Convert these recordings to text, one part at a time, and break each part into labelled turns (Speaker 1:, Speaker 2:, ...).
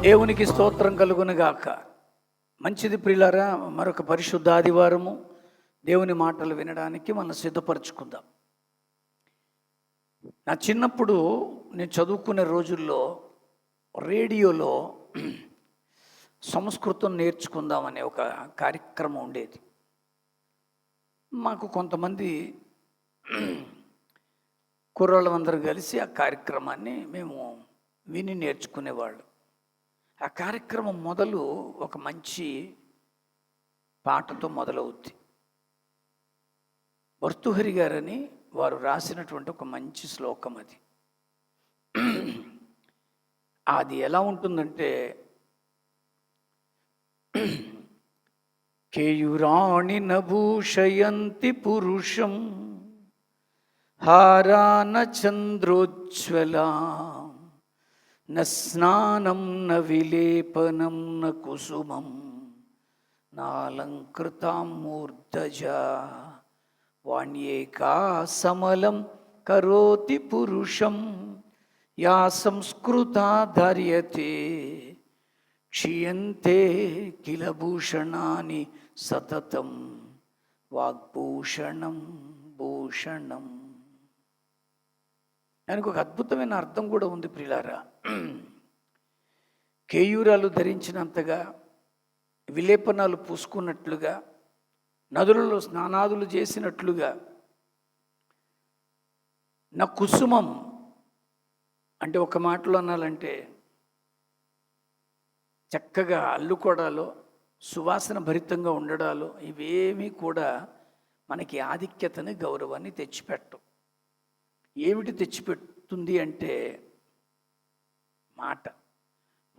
Speaker 1: దేవునికి స్తోత్రం కలుగునుగాక. మంచిది ప్రియులారా, మరొక పరిశుద్ధ ఆదివారము దేవుని మాటలు వినడానికి మనం సిద్ధపరచుకుందాం. నా చిన్నప్పుడు నేను చదువుకునే రోజుల్లో రేడియోలో సంస్కృతం నేర్చుకుందామనే ఒక కార్యక్రమం ఉండేది. మాకు కొంతమంది కుర్రాళ్ళందరూ కలిసి ఆ కార్యక్రమాన్ని మేము విని నేర్చుకునేవాళ్ళు. ఆ కార్యక్రమం మొదలు ఒక మంచి పాటతో మొదలవుద్ది. భర్తృహరి గారని వారు రాసినటువంటి ఒక మంచి శ్లోకం అది. అది ఎలా ఉంటుందంటే, కేయురాణి నభూషయంతి పురుషం హారాన చంద్రోజ్వలా న స్నానం న విలేపనం న కుసుమం నాలంకృతాం మూర్ధజా వాణ్యేకా సమలం కరోతి పురుషం యా సంస్కృతా ధార్యతే క్షీయంతే కిల భూషణాని సతతం వాగ్భూషణం భూషణం. దానికి ఒక అద్భుతమైన అర్థం కూడా ఉంది ప్రియులారా. కేయూరాలు ధరించినంతగా, విలేపనాలు పూసుకున్నట్లుగా, నదులలో స్నానాదులు చేసినట్లుగా, నా కుసుమం అంటే ఒక మాటలో అనాలంటే చక్కగా అల్లుకోవడాలో, సువాసన భరితంగా ఉండడాలో ఇవేమీ కూడా మనకి ఆధిక్యతని, గౌరవాన్ని తెచ్చిపెట్టం. ఏమిటి తెచ్చిపెడుతుంది అంటే మాట.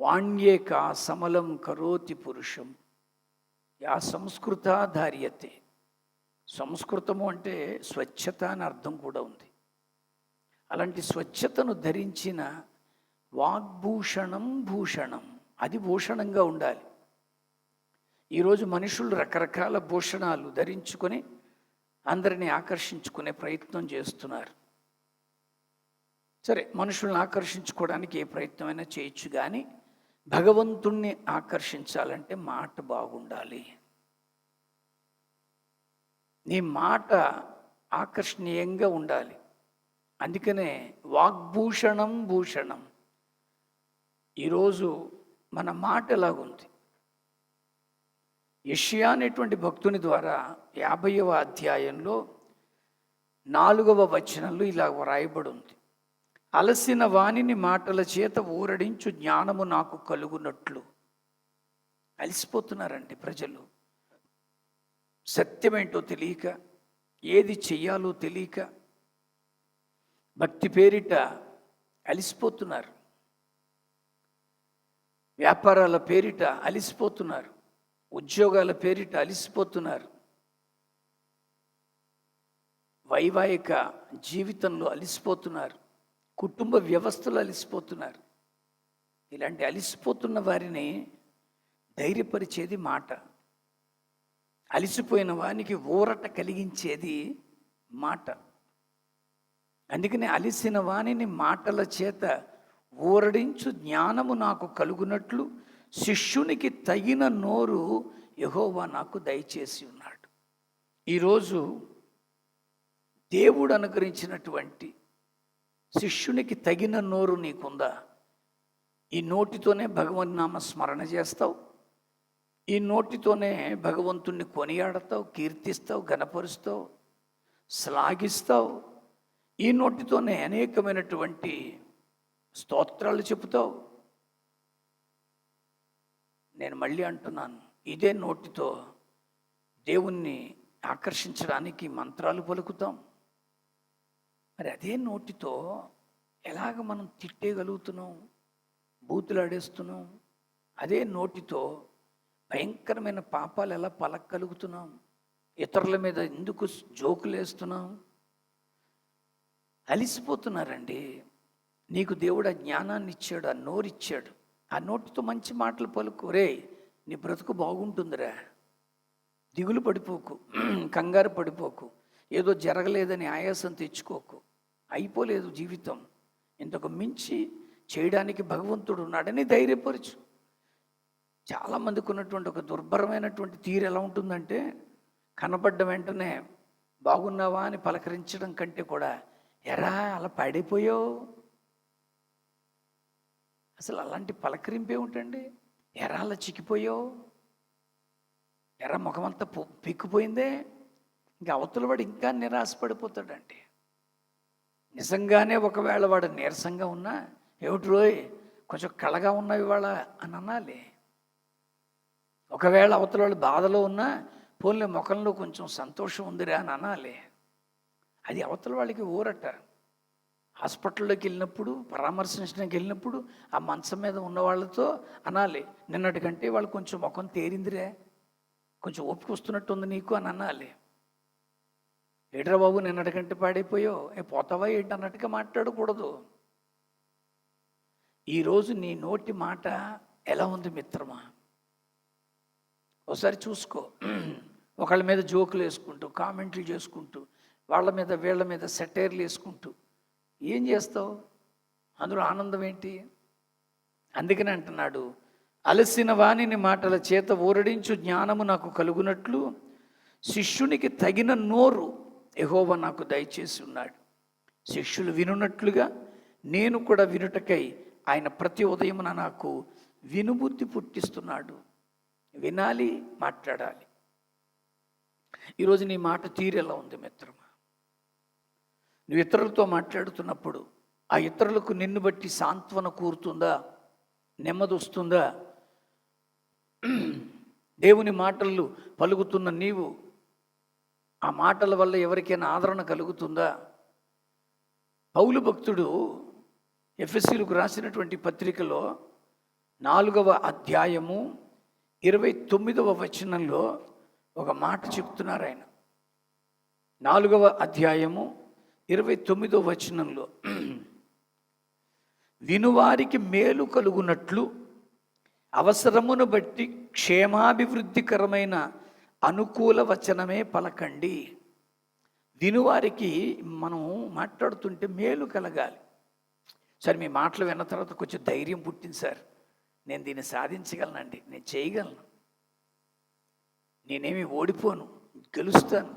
Speaker 1: వాణ్యేక సమలం కరోతి పురుషం యా సంస్కృత ధార్యతే. సంస్కృతము అంటే స్వచ్ఛత అని అర్థం కూడా ఉంది. అలాంటి స్వచ్ఛతను ధరించిన వాగ్భూషణం భూషణం, అది భూషణంగా ఉండాలి. ఈరోజు మనుషులు రకరకాల భూషణాలు ధరించుకొని అందరినీ ఆకర్షించుకునే ప్రయత్నం చేస్తున్నారు. సరే, మనుషుల్ని ఆకర్షించుకోవడానికి ఏ ప్రయత్నమైనా చేయొచ్చు, కానీ భగవంతుణ్ణి ఆకర్షించాలంటే మాట బాగుండాలి. నీ మాట ఆకర్షణీయంగా ఉండాలి. అందుకనే వాగ్భూషణం భూషణం. ఈరోజు మన మాట ఎలాగుంది? యెషయా అనేటువంటి భక్తుని ద్వారా 50వ అధ్యాయంలో 4వ వచనంలో ఇలా వ్రాయబడి ఉంది. అలసిన వాణిని మాటల చేత ఊరడించు జ్ఞానము నాకు కలుగునట్లు. అలసిపోతున్నారండి ప్రజలు. సత్యమేంటో తెలియక, ఏది చెయ్యాలో తెలియక, భక్తి పేరిట అలసిపోతున్నారు. వ్యాపారాల పేరిట అలసిపోతున్నారు. ఉద్యోగాల పేరిట అలసిపోతున్నారు. వైవాహిక జీవితంలో అలసిపోతున్నారు. కుటుంబ వ్యవస్థలు అలసిపోతున్నారు. ఇలాంటి అలసిపోతున్న వారిని ధైర్యపరిచేది మాట. అలసిపోయిన వానికి ఊరట కలిగించేది మాట. అందుకని అలసిన వానిని మాటల చేత ఊరడించు జ్ఞానము నాకు కలుగునట్లు శిష్యునికి తగిన నోరు యెహోవా నాకు దయచేసి ఉన్నాడు. ఈరోజు దేవుడు అనుగ్రహించినటువంటి శిష్యునికి తగిన నోరు నీకుందా? ఈ నోటితోనే భగవన్ నామ స్మరణ చేస్తావు. ఈ నోటితోనే భగవంతుణ్ణి కొనియాడతావు, కీర్తిస్తావు, గణపరుస్తావు, శ్లాఘిస్తావు. ఈ నోటితోనే అనేకమైనటువంటి స్తోత్రాలు చెబుతావు. నేను మళ్ళీ అంటున్నాను, ఇదే నోటితో దేవుణ్ణి ఆకర్షించడానికి మంత్రాలు పలుకుతాం. మరి అదే నోటితో ఎలాగ మనం తిట్టేయగలుగుతున్నాం, బూతులాడేస్తున్నాం? అదే నోటితో భయంకరమైన పాపాలు ఎలా పలకగలుగుతున్నాం? ఇతరుల మీద ఎందుకు జోకులు వేస్తున్నాం? అలిసిపోతున్నారండి. నీకు దేవుడు ఆ జ్ఞానాన్ని ఇచ్చాడు, ఆ నోరిచ్చాడు. ఆ నోటితో మంచి మాటలు పలుకు. రే, నీ బ్రతుకు బాగుంటుందిరా, దిగులు పడిపోకు, కంగారు పడిపోకు, ఏదో జరగలేదని ఆయాసం తెచ్చుకోకు, అయిపోలేదు జీవితం, ఇంతకు మించి చేయడానికి భగవంతుడు ఉన్నాడని ధైర్యపరచు. చాలామందికి ఉన్నటువంటి ఒక దుర్భరమైనటువంటి తీరు ఎలా ఉంటుందంటే, కనపడ్డ వెంటనే బాగున్నావా అని పలకరించడం కంటే కూడా, ఎరా అలా పాడైపోయావు, అసలు అలాంటి పలకరింపే ఉంటండి. ఎరా అలా చిక్కిపోయావు, ఎరా ముఖమంతా పిక్కిపోయిందే, ఇంకా అవతల వాడు ఇంకా నిరాశపడిపోతాడండి. నిజంగానే ఒకవేళ వాడు నీరసంగా ఉన్నా, ఏమిటి రోయ్ కొంచెం కళగా ఉన్నావు ఇవాళ అని అనాలి. ఒకవేళ అవతల వాళ్ళు బాధలో ఉన్నా, పోన్లే ముఖంలో కొంచెం సంతోషం ఉందిరా అని అనాలి. అది అవతల వాళ్ళకి ఊరట. హాస్పిటల్లోకి వెళ్ళినప్పుడు, పరామర్శించడానికి వెళ్ళినప్పుడు ఆ మంచం మీద ఉన్న వాళ్ళతో అనాలి, నిన్నటి కంటే వాళ్ళు కొంచెం ముఖం తేరిందిరే, కొంచెం ఓపిక వస్తున్నట్టుంది నీకు అని అనాలి. ఏడ్రా బాబు నిన్నటి కంటే పాడైపోయావు, పోతావా ఏంటి అన్నట్టుగా మాట్లాడకూడదు. ఈరోజు నీ నోటి మాట ఎలా ఉంది మిత్రమా? ఒకసారి చూసుకో. ఒకళ్ళ మీద జోకులు వేసుకుంటూ, కామెంట్లు చేసుకుంటూ, వాళ్ళ మీద వీళ్ళ మీద సెటైర్లు వేసుకుంటూ ఏం చేస్తావు? అందులో ఆనందం ఏంటి? అందుకని అంటున్నాడు, అలసిన వాణిని మాటల చేత ఊరడించు జ్ఞానము నాకు కలుగునట్లు శిష్యునికి తగిన నోరు యెహోవా నాకు దయచేసి ఉన్నాడు. శిష్యులు వినున్నట్లుగా నేను కూడా వినుటకై ఆయన ప్రతి ఉదయమున నాకు వినుబుద్ధి పుట్టిస్తున్నాడు. వినాలి, మాట్లాడాలి. ఈరోజు నీ మాట తీరు ఎలా ఉంది మిత్రమా? నువ్వు ఇతరులతో మాట్లాడుతున్నప్పుడు ఆ ఇతరులకు నిన్ను బట్టి సాంత్వన కూరుతుందా, నెమ్మది వస్తుందా? దేవుని మాటలు పలుకుతున్న నీవు ఆ మాటల వల్ల ఎవరికైనా ఆదరణ కలుగుతుందా? పౌలు భక్తుడు ఎఫెసీయులకు రాసినటువంటి పత్రికలో 4వ అధ్యాయము 29వ వచనంలో ఒక మాట చెప్తున్నారు ఆయన. 4వ అధ్యాయము 29వ వచనంలో, వినువారికి మేలు కలుగునట్లు అవసరమును బట్టి క్షేమాభివృద్ధికరమైన అనుకూల వచనమే పలకండి. వినువారికి మనం మాట్లాడుతుంటే మేలు కలగాలి. సరే, మీ మాటలు విన్న తర్వాత కొంచెం ధైర్యం పుట్టింది సార్, నేను దీన్ని సాధించగలనండి, నేను చేయగలను, నేనేమి ఓడిపోను, గెలుస్తాను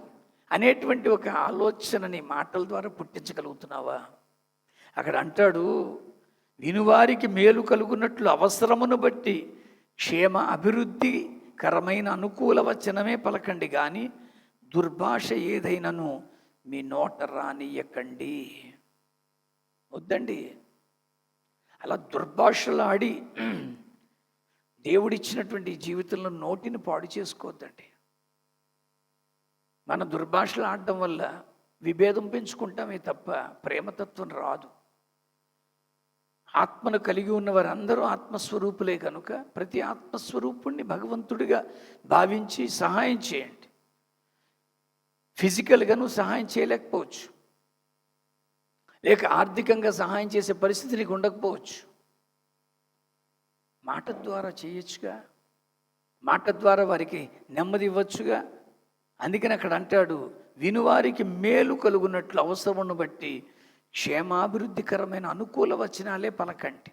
Speaker 1: అనేటువంటి ఒక ఆలోచన నీ మాటల ద్వారా పుట్టించగలుగుతున్నావా? అక్కడ అంటాడు, వినువారికి మేలు కలుగునట్లు అవసరమును బట్టి క్షేమ అభివృద్ధికరమైన అనుకూల వచనమే పలకండి, కానీ దుర్భాష ఏదైనాను మీ నోట రానియకండి. వద్దండి, అలా దుర్భాషలు ఆడి దేవుడిచ్చినటువంటి జీవితంలో నోటిని పాడు చేసుకోవద్దండి. మన దుర్భాషలు ఆడడం వల్ల విభేదం పెంచుకుంటామే తప్ప ప్రేమతత్వం రాదు. ఆత్మను కలిగి ఉన్న వారందరూ ఆత్మస్వరూపులే కనుక ప్రతి ఆత్మస్వరూపుణ్ణి భగవంతుడిగా భావించి సహాయం చేయండి. ఫిజికల్గా నువ్వు సహాయం చేయలేకపోవచ్చు, లేక ఆర్థికంగా సహాయం చేసే పరిస్థితి నీకు ఉండకపోవచ్చు. మాట ద్వారా చేయొచ్చుగా, మాట ద్వారా వారికి నెమ్మది ఇవ్వచ్చుగా. అందుకని అక్కడ అంటాడు, వినువారికి మేలు కలుగునట్లు అవసరమును బట్టి క్షేమాభివృద్ధికరమైన అనుకూల వచనాలే పలకండి.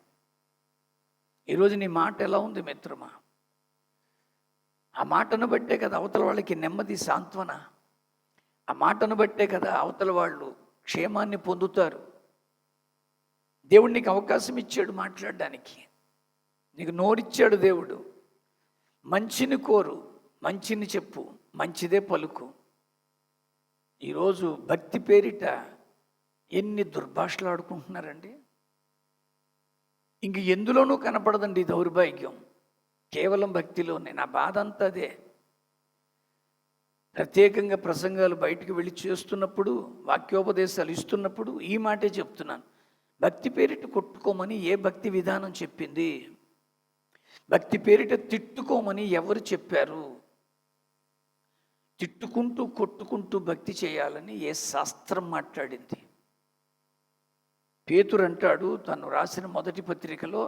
Speaker 1: ఈరోజు నీ మాట ఎలా ఉంది మిత్రమా? ఆ మాటను బట్టే కదా అవతల వాళ్ళకి నెమ్మది, సాంత్వన. ఆ మాటను బట్టే కదా అవతల వాళ్ళు క్షేమాన్ని పొందుతారు. దేవుడు నీకు అవకాశం ఇచ్చాడు మాట్లాడడానికి, నీకు నోరిచ్చాడు దేవుడు. మంచిని కోరు, మంచిని చెప్పు, మంచిదే పలుకు. ఈరోజు భక్తి పేరిట ఎన్ని దుర్భాషలు ఆడుకుంటున్నారండి. ఇంక ఎందులోనూ కనపడదండి ఈ దౌర్భాగ్యం, కేవలం భక్తిలోనే. నా బాధ అంతా అదే. ప్రత్యేకంగా ప్రసంగాలు బయటికి వెళ్ళి చేస్తున్నప్పుడు, వాక్యోపదేశాలు ఇస్తున్నప్పుడు ఈ మాటే చెప్తున్నాను, భక్తి పేరిట కొట్టుకోమని ఏ భక్తి విధానం చెప్పింది? భక్తి పేరిట తిట్టుకోమని ఎవరు చెప్పారు? తిట్టుకుంటూ కొట్టుకుంటూ భక్తి చేయాలని ఏ శాస్త్రం మాట్లాడింది? పేతురు అంటాడు తను రాసిన మొదటి పత్రికలో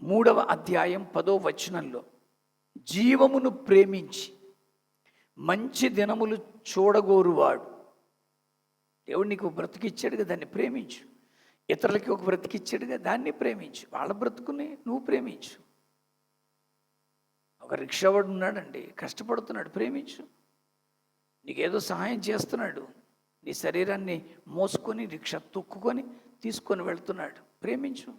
Speaker 1: 3వ అధ్యాయం 10వ వచనంలో, జీవమును ప్రేమించి మంచి దినములు చూడగోరువాడు. దేవుడు నీకు ఒక బ్రతికిచ్చాడుగా, దాన్ని ప్రేమించు. ఇతరులకి ఒక బ్రతికిచ్చాడుగా, దాన్ని ప్రేమించు. వాళ్ళ బ్రతుకుని నువ్వు ప్రేమించు. ఒక రిక్షావాడు ఉన్నాడండి, కష్టపడుతున్నాడు, ప్రేమించు. నీకేదో సహాయం చేస్తున్నాడు, నీ శరీరాన్ని మోసుకొని రిక్షా తొక్కుకొని తీసుకొని వెళ్తున్నాడు, ప్రేమించు.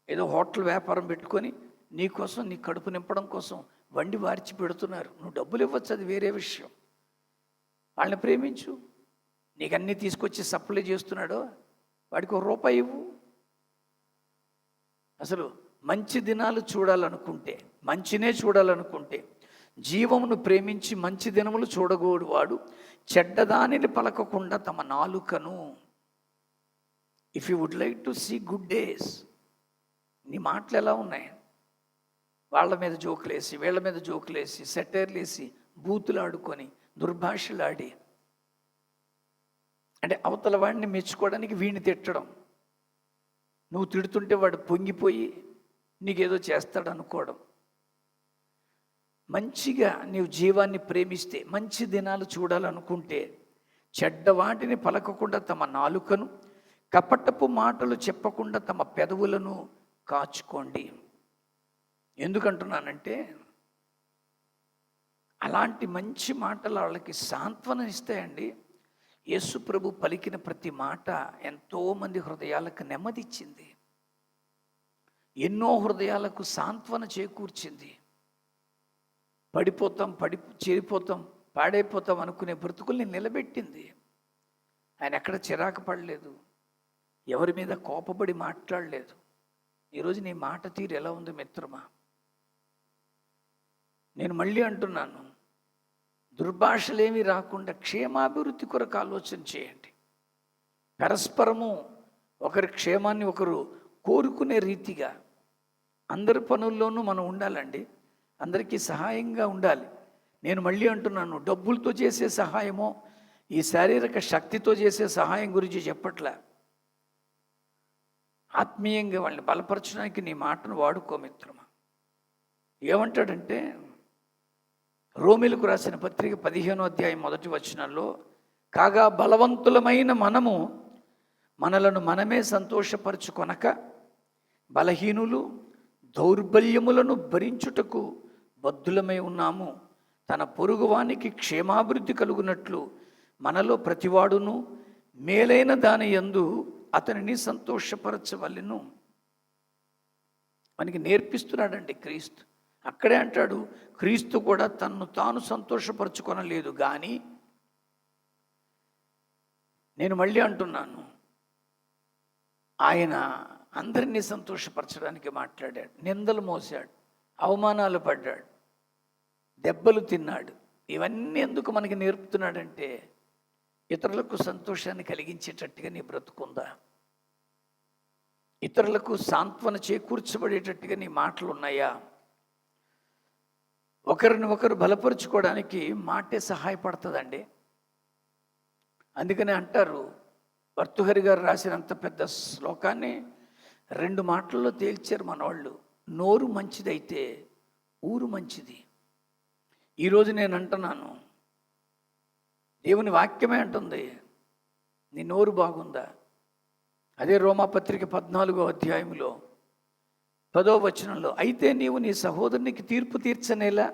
Speaker 1: ఏదో హోటల్ వ్యాపారం పెట్టుకొని నీకోసం, నీ కడుపు నింపడం కోసం వండి వార్చి పెడుతున్నారు, నువ్వు డబ్బులు ఇవ్వచ్చు, అది వేరే విషయం. వాళ్ళని ప్రేమించు. నీకు అన్నీ తీసుకొచ్చి సప్లై చేస్తున్నాడో వాడికి ₹1 ఇవ్వు. అసలు మంచి దినాలు చూడాలనుకుంటే, మంచినే చూడాలనుకుంటే, జీవమును ప్రేమించి మంచి దినములు చూడగోడు వాడు చెడ్డదానిని పలకకుండా తమ నాలుకను. If you would like to see good days, నీ మాటలు ఎలా ఉన్నాయి? వాళ్ళ మీద జోకులేసి, వీళ్ళ మీద జోకులేసి, సెటైర్లేసి, బూతులు ఆడుకొని, దుర్భాషలాడి, అంటే అవతల వాడిని మెచ్చుకోవడానికి వీడిని తిట్టడం, నువ్వు తిడుతుంటే వాడు పొంగిపోయి నీకేదో చేస్తాడు అనుకోవడం. మంచిగా నీవు జీవాన్ని ప్రేమిస్తే, మంచి దినాలు చూడాలనుకుంటే, చెడ్డవాటిని పలకకుండా తమ నాలుకను, కపటపు మాటలు చెప్పకుండా తమ పెదవులను కాచుకోండి. ఎందుకంటున్నానంటే, అలాంటి మంచి మాటలు వాళ్ళకి సాంత్వన ఇస్తాయండి. యేసు ప్రభు పలికిన ప్రతి మాట ఎంతోమంది హృదయాలకు నెమ్మదిచ్చింది, ఎన్నో హృదయాలకు సాంత్వన చేకూర్చింది. పడిపోతాం, చేరిపోతాం, పాడైపోతాం అనుకునే బ్రతుకుల్ని నిలబెట్టింది. ఆయన ఎక్కడ చిరాకు పడలేదు, ఎవరి మీద కోపపడి మాట్లాడలేదు. ఈరోజు నీ మాట తీరు ఎలా ఉంది మిత్రమా? నేను మళ్ళీ అంటున్నాను, దుర్భాషలేమీ రాకుండా క్షేమాభివృద్ధి కొరకు ఆలోచన చేయండి. పరస్పరము ఒకరి క్షేమాన్ని ఒకరు కోరుకునే రీతిగా అందరి పనుల్లోనూ మనం ఉండాలండి. అందరికీ సహాయంగా ఉండాలి. నేను మళ్ళీ అంటున్నాను, డబ్బులతో చేసే సహాయమో ఈ శారీరక శక్తితో చేసే సహాయం గురించి చెప్పట్లే. ఆత్మీయంగా వాళ్ళని బలపరచడానికి నీ మాటను వాడుకో మిత్రమా. ఏమంటాడంటే, రోమీలకు రాసిన పత్రిక 15వ అధ్యాయం 1వ వచనంలో, కాగా బలవంతులమైన మనము మనలను మనమే సంతోషపరచుకొనక బలహీనులు దౌర్బల్యములను భరించుటకు బద్ధులమై ఉన్నాము. తన పొరుగువానికి క్షేమాభివృద్ధి కలుగునట్లు మనలో ప్రతివాడును మేలైన దాని యందు అతనిని సంతోషపరచవలెను. మనకి నేర్పిస్తున్నాడండి క్రీస్తు. అక్కడే అంటాడు, క్రీస్తు కూడా తన్ను తాను సంతోషపరచుకొనలేదు కానీ, నేను మళ్ళీ అంటున్నాను, ఆయన అందరినీ సంతోషపరచడానికి మాట్లాడాడు. నిందలు మోసాడు, అవమానాలు పడ్డాడు, దెబ్బలు తిన్నాడు. ఇవన్నీ ఎందుకు మనకి నేర్పుతున్నాడంటే, ఇతరులకు సంతోషాన్ని కలిగించేటట్టుగా నీ బ్రతుకుందా? ఇతరులకు సాంత్వన చేకూర్చబడేటట్టుగా నీ మాటలు ఉన్నాయా? ఒకరిని ఒకరు బలపరుచుకోవడానికి మాటే సహాయపడుతుందండి. అందుకని అంటారు, భర్తృహరి గారు రాసినంత పెద్ద శ్లోకాన్ని 2 మాటల్లో తేల్చారు మనవాళ్ళు. నోరు మంచిదైతే ఊరు మంచిది. ఈరోజు నేను అంటున్నాను, దేవుని వాక్యమే అంటుంది, నీ నోరు బాగుందా? అదే రోమాపత్రిక 14వ అధ్యాయంలో 10వ వచనంలో, అయితే నీవు నీ సహోదరునికి తీర్పు తీర్చనేలా,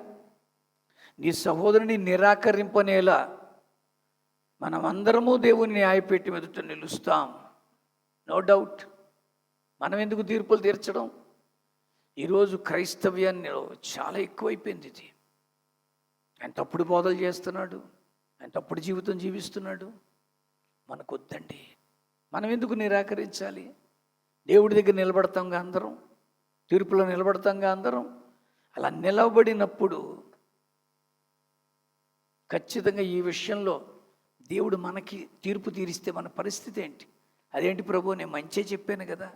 Speaker 1: నీ సహోదరుని నిరాకరింపనేలా మనమందరము దేవుని న్యాయపీఠం ఎదుట నిలుస్తాం. No doubt. మనం ఎందుకు తీర్పులు తీర్చడం? ఈరోజు క్రైస్తవ్యాన్ని చాలా ఎక్కువైపోయింది ఇది. ఆయన తప్పుడు బోధలు చేస్తున్నాడు, ఆయన తప్పుడు జీవితం జీవిస్తున్నాడు. మనకొద్దండి. మనం ఎందుకు నిరాకరించాలి? దేవుడి దగ్గర నిలబడతాంగా అందరం, తీర్పులో నిలబడతాంగా అందరం. అలా నిలబడినప్పుడు ఖచ్చితంగా ఈ విషయంలో దేవుడు మనకి తీర్పు తీరిస్తే మన పరిస్థితి ఏంటి? అదేంటి ప్రభు, నేను మంచే చెప్పాను కదా,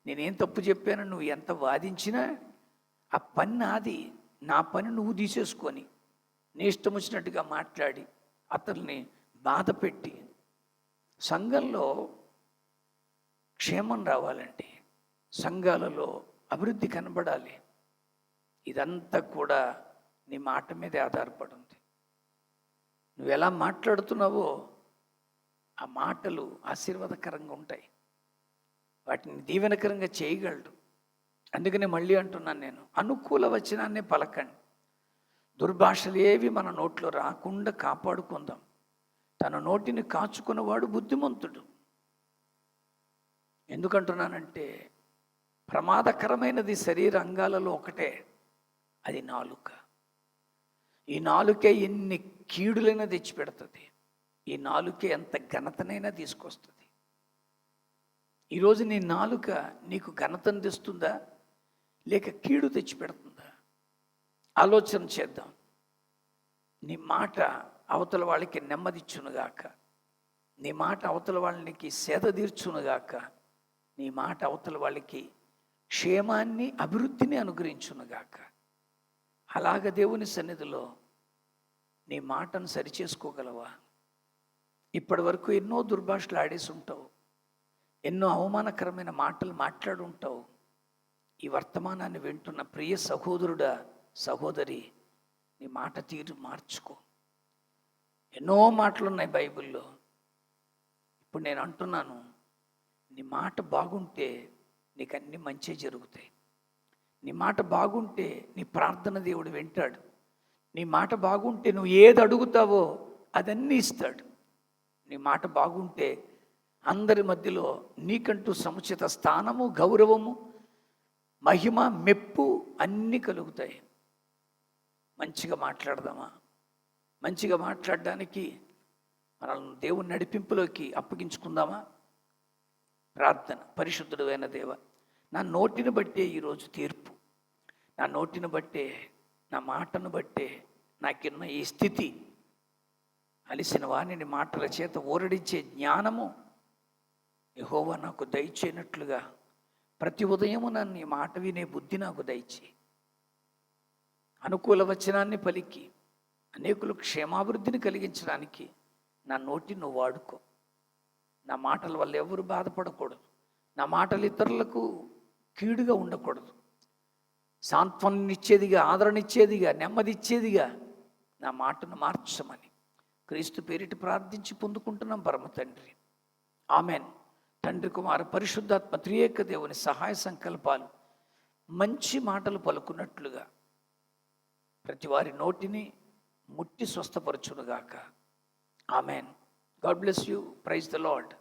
Speaker 1: నేనేం తప్పు చెప్పాను, నువ్వు ఎంత వాదించినా ఆ పని నాది, నా పని నువ్వు తీసేసుకొని నీ ఇష్టం వచ్చినట్టుగా మాట్లాడి అతన్ని బాధ పెట్టి, సంఘంలో క్షేమం రావాలంటే, సంఘాలలో అభివృద్ధి కనబడాలి. ఇదంతా కూడా నీ మాట మీదే ఆధారపడి ఉంది. నువ్వు ఎలా మాట్లాడుతున్నావో ఆ మాటలు ఆశీర్వాదకరంగా ఉంటాయి, వాటిని దీవెనకరంగా చేయగలడు. అందుకనే మళ్ళీ అంటున్నాను, నేను అనుకూల వచనాన్నే పలకండి. దుర్భాషలు ఏవి మన నోట్లో రాకుండా కాపాడుకుందాం. తన నోటిని కాచుకున్నవాడు బుద్ధిమంతుడు. ఎందుకంటున్నానంటే ప్రమాదకరమైనది శరీర అంగాలలో ఒకటే, అది నాలుక. ఈ నాలుకే ఎన్ని కీడులైనా తెచ్చిపెడుతుంది. ఈ నాలుకే ఎంత ఘనతనైనా తీసుకొస్తుంది. ఈరోజు నీ నాలుక నీకు ఘనతను తెస్తుందా లేక కీడు తెచ్చిపెడుతుందా? ఆలోచన చేద్దాం. నీ మాట అవతల వాళ్ళకి నెమ్మదిచ్చునుగాక, నీ మాట అవతల వాళ్ళకి సేద తీర్చునుగాక, నీ మాట అవతల వాళ్ళకి క్షేమాన్ని అభివృద్ధిని అనుగ్రహించునుగాక. అలాగ దేవుని సన్నిధిలో నీ మాటను సరిచేసుకోగలవా? ఇప్పటి వరకు ఎన్నో దుర్భాషలు ఆడేసి ఉంటావు, ఎన్నో అవమానకరమైన మాటలు మాట్లాడి ఉంటావు. ఈ వర్తమానాన్ని వింటున్న ప్రియ సహోదరుడా, సహోదరి, నీ మాట తీరు మార్చుకో. ఎన్నో మాటలు ఉన్నాయి బైబిల్లో. ఇప్పుడు నేను అంటున్నాను, నీ మాట బాగుంటే నీకు అన్నీ మంచి జరుగుతాయి. నీ మాట బాగుంటే నీ ప్రార్థన దేవుడు వింటాడు. నీ మాట బాగుంటే నువ్వు ఏది అడుగుతావో అదన్నీ ఇస్తాడు. నీ మాట బాగుంటే అందరి మధ్యలో నీకంటూ సముచిత స్థానము, గౌరవము, మహిమ, మెప్పు అన్నీ కలుగుతాయి. మంచిగా మాట్లాడదామా? మంచిగా మాట్లాడడానికి మనల్ని దేవుని నడిపింపులోకి అప్పగించుకుందామా? ప్రార్థన. పరిశుద్ధుడు అయిన దేవ, నా నోటిని బట్టే ఈరోజు తీర్పు, నా నోటిని బట్టే, నా మాటను బట్టే నాకున్న ఈ స్థితి, అలిసిన వాణిని మాటల చేత ఊరడించే జ్ఞానము యెహోవా నాకు దయచేయనట్లుగా ప్రతి ఉదయము నన్ను ఈ మాట వినే బుద్ధి నాకు దయచే. అనుకూల వచనాన్ని పలికి అనేకులు క్షేమాభివృద్ధిని కలిగించడానికి నా నోటిని నువ్వు వాడుకో. నా మాటల వల్ల ఎవరు బాధపడకూడదు. నా మాటలు ఇతరులకు కీడుగా ఉండకూడదు. సాంత్వననిచ్చేదిగా, ఆదరణిచ్చేదిగా, నెమ్మదిచ్చేదిగా నా మాటను మార్చమని క్రీస్తు పేరిట ప్రార్థించి పొందుకుంటున్నాం పరమ తండ్రి. ఆమెన్. తండ్రి, కుమార, పరిశుద్ధాత్మ త్రియేక దేవుని సహాయ సంకల్పాలు మంచి మాటలు పలుకున్నట్లుగా ప్రతి వారి నోటిని ముట్టి స్వస్థపరచునుగాక. Amen. God bless you. Praise the lord.